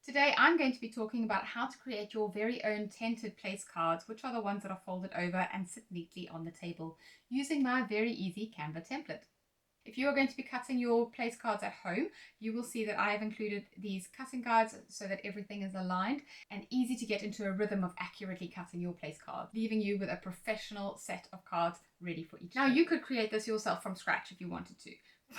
Today I'm going to be talking about how to create your very own tented place cards, which are the ones that are folded over and sit neatly on the table, using my very easy Canva template. If you are going to be cutting your place cards at home, you will see that I have included these cutting guides so that everything is aligned and easy to get into a rhythm of accurately cutting your place cards, leaving you with a professional set of cards ready for each. Now you could create this yourself from scratch if you wanted to,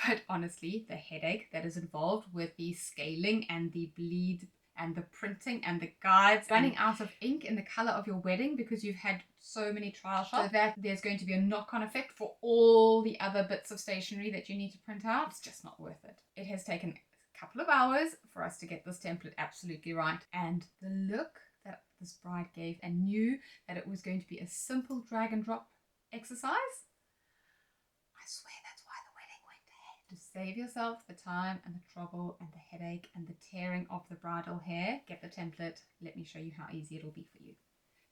but honestly, the headache that is involved with the scaling and the bleed and the printing and the guides, running out of ink in the color of your wedding because you've had so many trial shots, so that there's going to be a knock-on effect for all the other bits of stationery that you need to print out. It's just not worth it. It has taken a couple of hours for us to get this template absolutely right, and the look that this bride gave and knew that it was going to be a simple drag and drop exercise, I swear that's why the wedding went ahead. To save yourself the time and the trouble and the headache and the tearing of the bridal hair, get the template. Let me show you how easy it'll be for you.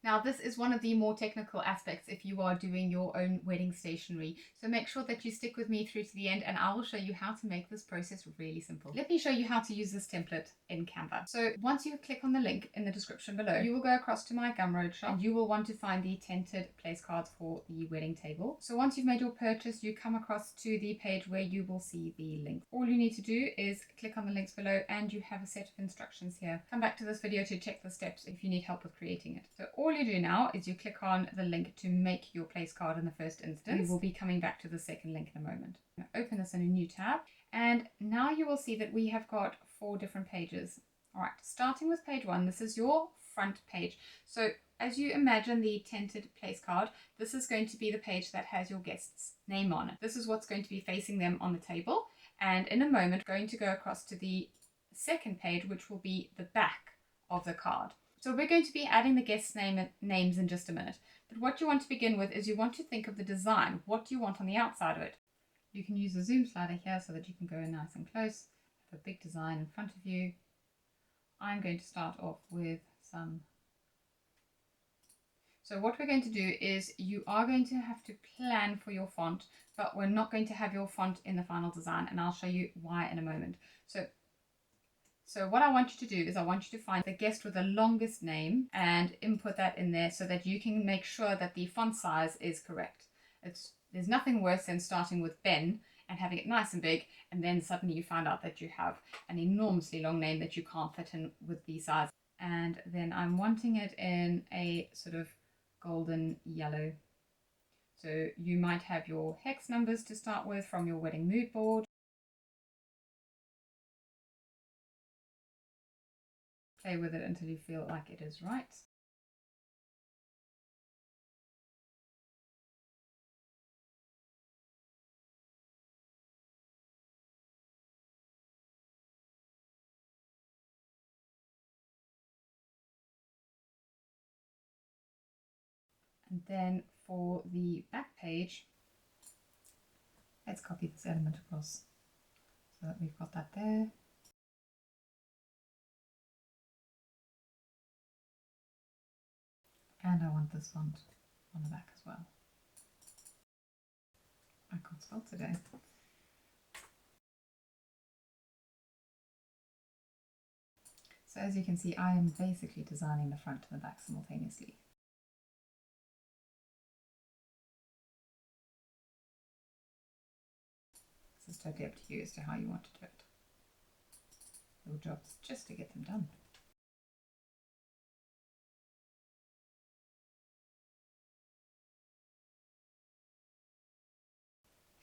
Now, this is one of the more technical aspects if you are doing your own wedding stationery. So make sure that you stick with me through to the end and I will show you how to make this process really simple. Let me show you how to use this template in Canva. So once you click on the link in the description below, you will go across to my Gumroad shop and you will want to find the tented place cards for the wedding table. So once you've made your purchase, you come across to the page where you will see the link. All you need to do is click on the links below and you have a set of instructions here. Come back to this video to check the steps if you need help with creating it. So all you do now is you click on the link to make your place card in the first instance. We will be coming back to the second link in a moment. Now open this in a new tab and now you will see that we have got 4 different pages. All right, starting with page 1, this is your front page. So as you imagine the tented place card, this is going to be the page that has your guest's name on it. This is what's going to be facing them on the table, and in a moment going to go across to the second page, which will be the back of the card. So we're going to be adding the guests' names in just a minute. But what you want to begin with is you want to think of the design. What do you want on the outside of it? You can use the zoom slider here so that you can go in nice and close. Have a big design in front of you. I'm going to start off with some. So what we're going to do is you are going to have to plan for your font, but we're not going to have your font in the final design, and I'll show you why in a moment. So what I want you to do is I want you to find the guest with the longest name and input that in there so that you can make sure that the font size is correct. There's nothing worse than starting with Ben and having it nice and big, and then suddenly you find out that you have an enormously long name that you can't fit in with the size. And then I'm wanting it in a sort of golden yellow. So you might have your hex numbers to start with from your wedding mood board. Play with it until you feel like it is right. And then for the back page, let's copy this element across so that we've got that there. And I want this font on the back as well. I can't spell today. So as you can see, I am basically designing the front and the back simultaneously. This is totally up to you as to how you want to do it. Your job is just to get them done.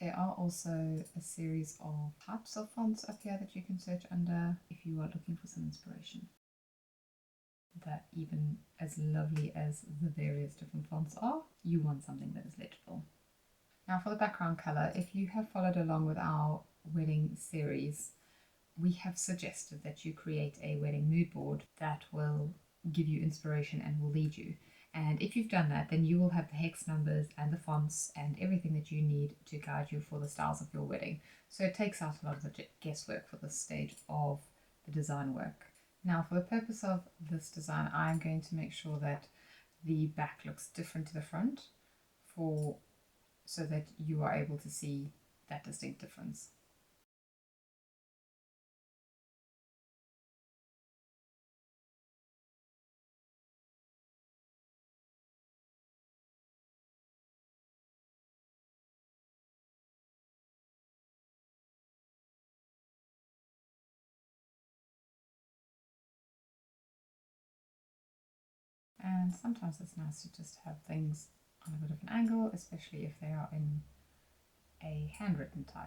There are also a series of types of fonts up here that you can search under if you are looking for some inspiration. That even as lovely as the various different fonts are, you want something that is legible. Now for the background colour, if you have followed along with our wedding series, we have suggested that you create a wedding mood board that will give you inspiration and will lead you. And if you've done that, then you will have the hex numbers and the fonts and everything that you need to guide you for the styles of your wedding. So it takes out a lot of the guesswork for this stage of the design work. Now for the purpose of this design, I'm going to make sure that the back looks different to the front so that you are able to see that distinct difference. And sometimes it's nice to just have things on a bit of an angle, especially if they are in a handwritten type.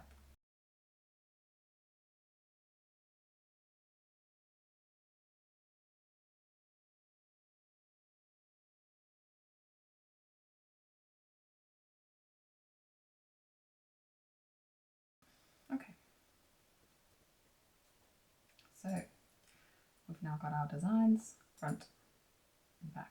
Okay, so we've now got our designs, front and back.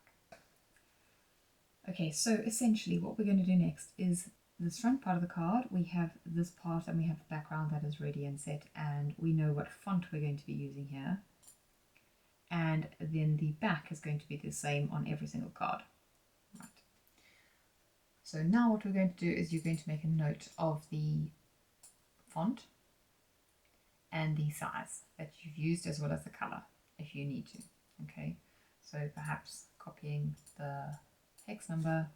Okay, so essentially what we're going to do next is this front part of the card. We have this part and we have the background that is ready and set, and we know what font we're going to be using here. And then the back is going to be the same on every single card. Right. So now what we're going to do is you're going to make a note of the font and the size that you've used, as well as the color if you need to. Okay, so perhaps copying the hex number.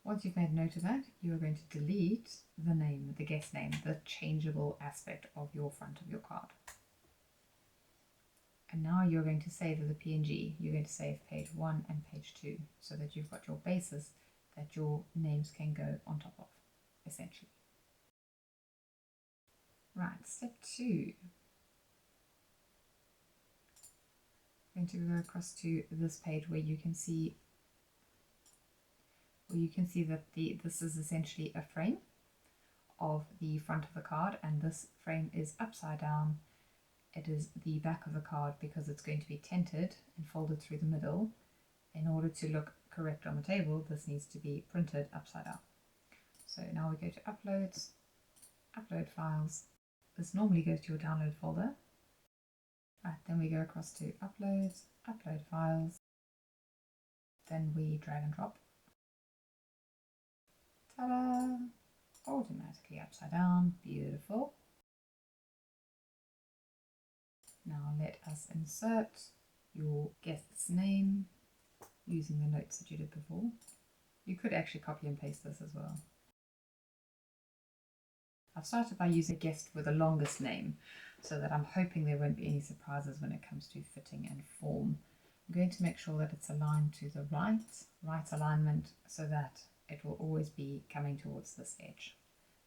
Once you've made note of that, you are going to delete the name, the guest name, the changeable aspect of your front of your card. And now you're going to save as a PNG. You're going to save page 1 and page 2 so that you've got your basis that your names can go on top of, essentially. Right, step 2. I'm going to go across to this page where you can see that this is essentially a frame of the front of the card, and this frame is upside down. It is the back of the card because it's going to be tented and folded through the middle. In order to look correct on the table, this needs to be printed upside down. So now we go to Uploads, Upload Files. This normally goes to your download folder. Right, then we go across to Uploads, Upload Files. Then we drag and drop. Ta-da! Automatically upside down. Beautiful. Now let us insert your guest's name using the notes that you did before. You could actually copy and paste this as well. I've started by using a guest with the longest name so that I'm hoping there won't be any surprises when it comes to fitting and form. I'm going to make sure that it's aligned to the right alignment so that it will always be coming towards this edge.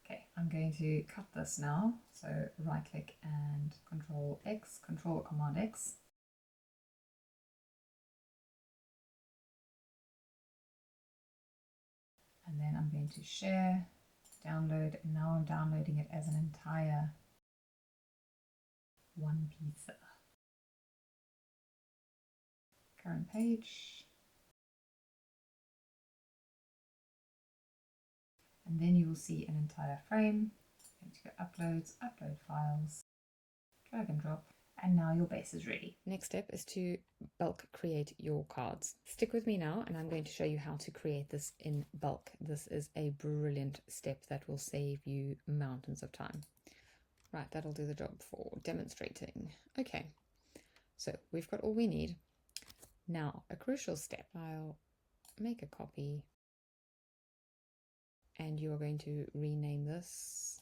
Okay, I'm going to cut this now. So right click and Control X, Control or Command X. And then I'm going to share, download, and now I'm downloading it as an entire one piece. Current page. And then you will see an entire frame. I'm going to go Uploads, Upload Files, drag and drop, and now your base is ready. Next step is to bulk create your cards. Stick with me now and I'm going to show you how to create this in bulk. This is a brilliant step that will save you mountains of time. Right, that'll do the job for demonstrating. Okay, so we've got all we need. Now, a crucial step. I'll make a copy and you are going to rename this.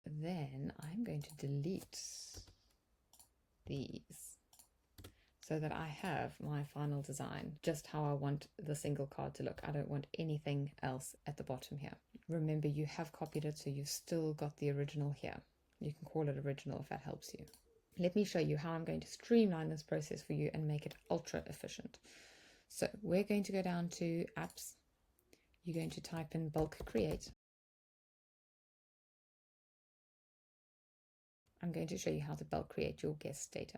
Then I'm going to delete these so that I have my final design, just how I want the single card to look. I don't want anything else at the bottom here. Remember, you have copied it, so you've still got the original here. You can call it original if that helps you. Let me show you how I'm going to streamline this process for you and make it ultra efficient. So we're going to go down to Apps. You're going to type in bulk create. I'm going to show you how to bulk create your guest data.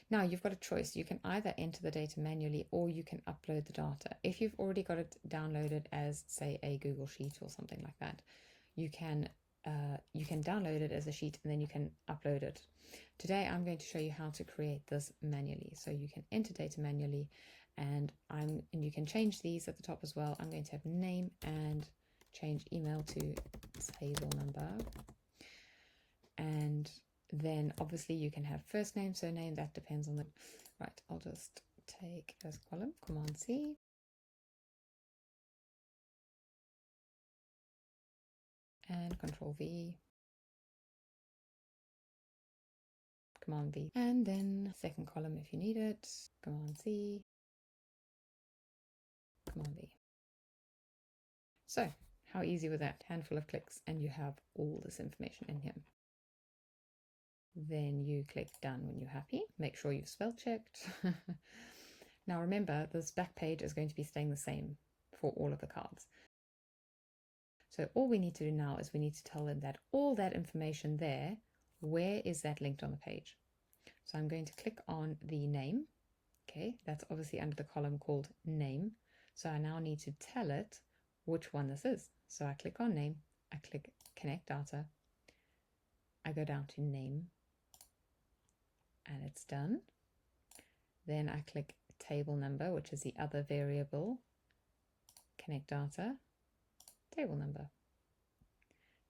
Now you've got a choice. You can either enter the data manually or you can upload the data. If you've already got it downloaded as, say, a Google Sheet or something like that, you can download it as a sheet and then you can upload it. Today I'm going to show you how to create this manually. So you can enter data manually and you can change these at the top as well. I'm going to have name and change email to table number. And then obviously you can have first name, surname, that depends on the, right, I'll just take this column, Command C. And Control V. Command V. And then second column if you need it, Command Z, Command V. So how easy was that? Handful of clicks and you have all this information in here. Then you click done when you're happy. Make sure you've spell checked. Now remember, this back page is going to be staying the same for all of the cards. So all we need to do now is we need to tell them that all that information there, where is that linked on the page? So I'm going to click on the name. Okay, that's obviously under the column called name. So I now need to tell it which one this is. So I click on name, I click connect data, I go down to name, and it's done. Then I click table number, which is the other variable, connect data, table number.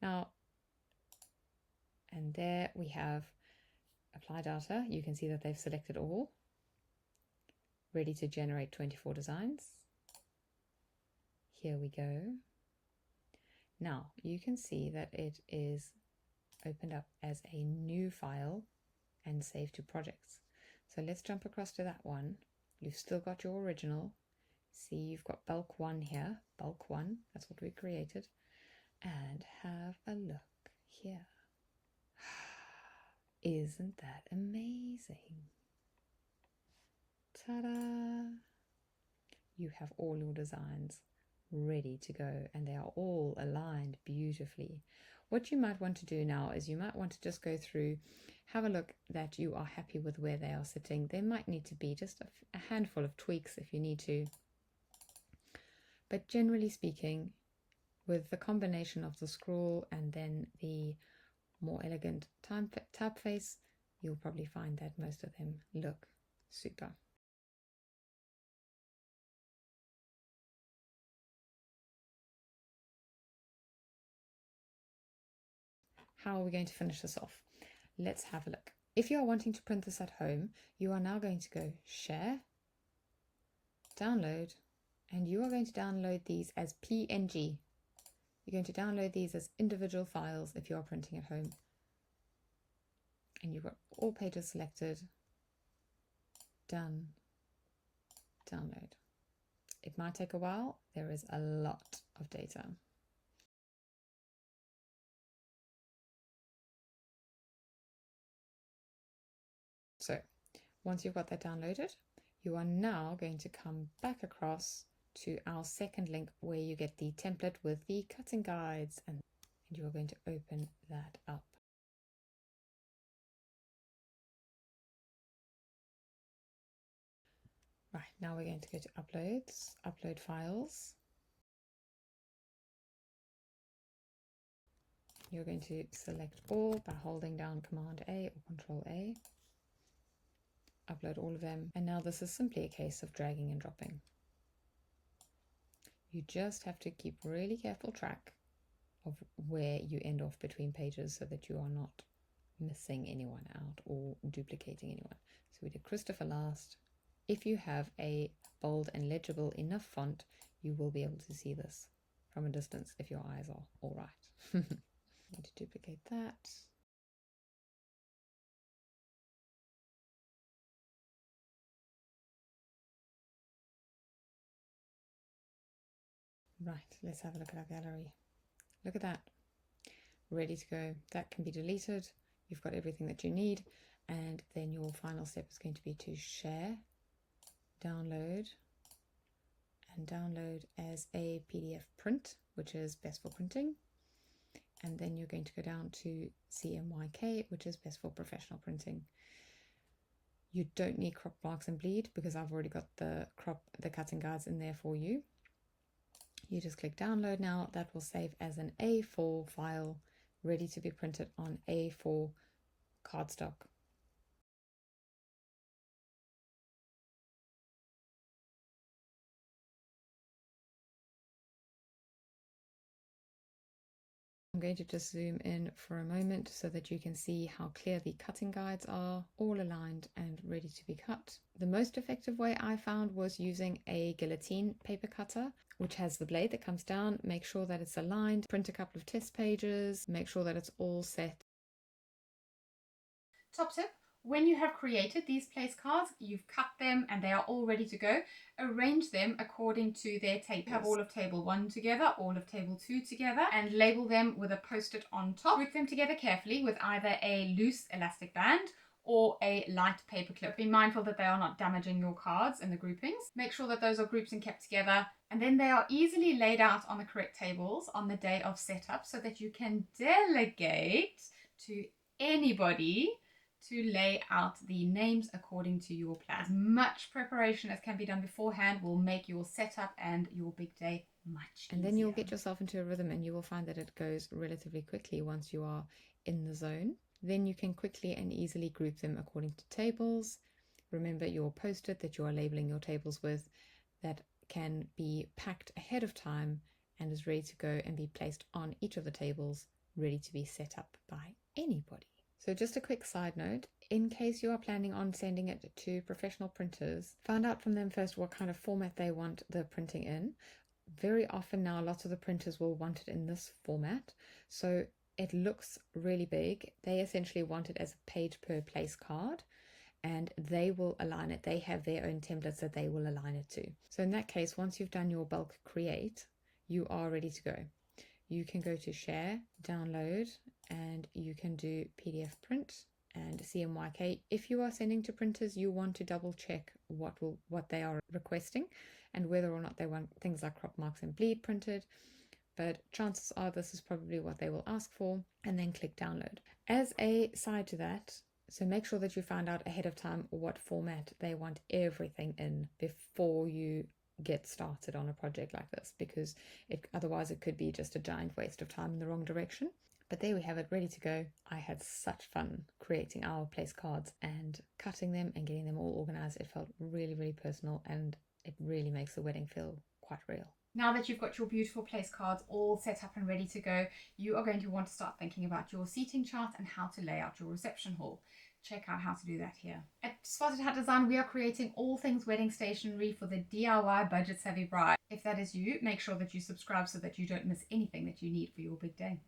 Now, and there we have apply data. You can see that they've selected all, ready to generate 24 designs. Here we go. Now you can see that it is opened up as a new file and saved to projects. So let's jump across to that one. You've still got your original. See, you've got bulk 1 here, bulk 1, that's what we created. And have a look here. Isn't that amazing? Ta-da! You have all your designs ready to go and they are all aligned beautifully. What you might want to do now is you might want to just go through, have a look that you are happy with where they are sitting. There might need to be just a handful of tweaks if you need to. But generally speaking, with the combination of the scroll and then the more elegant typeface, you'll probably find that most of them look super. How are we going to finish this off? Let's have a look. If you are wanting to print this at home, you are now going to go Share, Download, and you are going to download these as PNG. You're going to download these as individual files if you are printing at home. And you've got all pages selected. Done. Download. It might take a while. There is a lot of data. So once you've got that downloaded, you are now going to come back across to our second link where you get the template with the cutting guides, and you are going to open that up. Right, now we're going to go to uploads, upload files. You're going to select all by holding down Command A or Control A. Upload all of them, and now this is simply a case of dragging and dropping. You just have to keep really careful track of where you end off between pages so that you are not missing anyone out or duplicating anyone. So we did Christopher last. If you have a bold and legible enough font, you will be able to see this from a distance if your eyes are all right. Need to duplicate that. Right, let's have a look at our gallery. Look at that. Ready to go. That can be deleted. You've got everything that you need. And then your final step is going to be to share, download, and download as a PDF print, which is best for printing. And then you're going to go down to CMYK, which is best for professional printing. You don't need crop, marks, and bleed because I've already got the cutting guides in there for you. You just click download now. That will save as an A4 file ready to be printed on A4 cardstock. I'm going to just zoom in for a moment so that you can see how clear the cutting guides are, all aligned and ready to be cut. The most effective way I found was using a guillotine paper cutter, which has the blade that comes down. Make sure that it's aligned, print a couple of test pages, make sure that it's all set. Top tip, When you have created these place cards, you've cut them and they are all ready to go, arrange them according to their tables. Have all of table 1 together, all of table 2 together, and label them with a post-it on top. Group them together carefully with either a loose elastic band or a light paper clip. Be mindful that they are not damaging your cards in the groupings. Make sure that those are grouped and kept together, and then they are easily laid out on the correct tables on the day of setup so that you can delegate to anybody to lay out the names according to your plan. As much preparation as can be done beforehand will make your setup and your big day much easier. And then you'll get yourself into a rhythm, and you will find that it goes relatively quickly once you are in the zone. Then you can quickly and easily group them according to tables. Remember your post-it that you are labeling your tables with, that can be packed ahead of time and is ready to go and be placed on each of the tables, ready to be set up by anybody. So just a quick side note, in case you are planning on sending it to professional printers, find out from them first what kind of format they want the printing in. Very often now, lots of the printers will want it in this format. So it looks really big. They essentially want it as a page per place card, and they will align it. They have their own templates that they will align it to. So in that case, once you've done your bulk create, you are ready to go. You can go to share, download, and you can do PDF print and CMYK. If you are sending to printers, you want to double check what they are requesting and whether or not they want things like crop marks and bleed printed. But chances are this is probably what they will ask for, and then click download. As a side to that, so make sure that you find out ahead of time what format they want everything in before you get started on a project like this, because otherwise it could be just a giant waste of time in the wrong direction. But there we have it, ready to go. I had such fun creating our place cards and cutting them and getting them all organized. It felt really, really personal, and it really makes the wedding feel quite real. Now that you've got your beautiful place cards all set up and ready to go, you are going to want to start thinking about your seating chart and how to lay out your reception hall. Check out how to do that here. At Spotted Hat Design, we are creating all things wedding stationery for the DIY budget savvy bride. If that is you, make sure that you subscribe so that you don't miss anything that you need for your big day.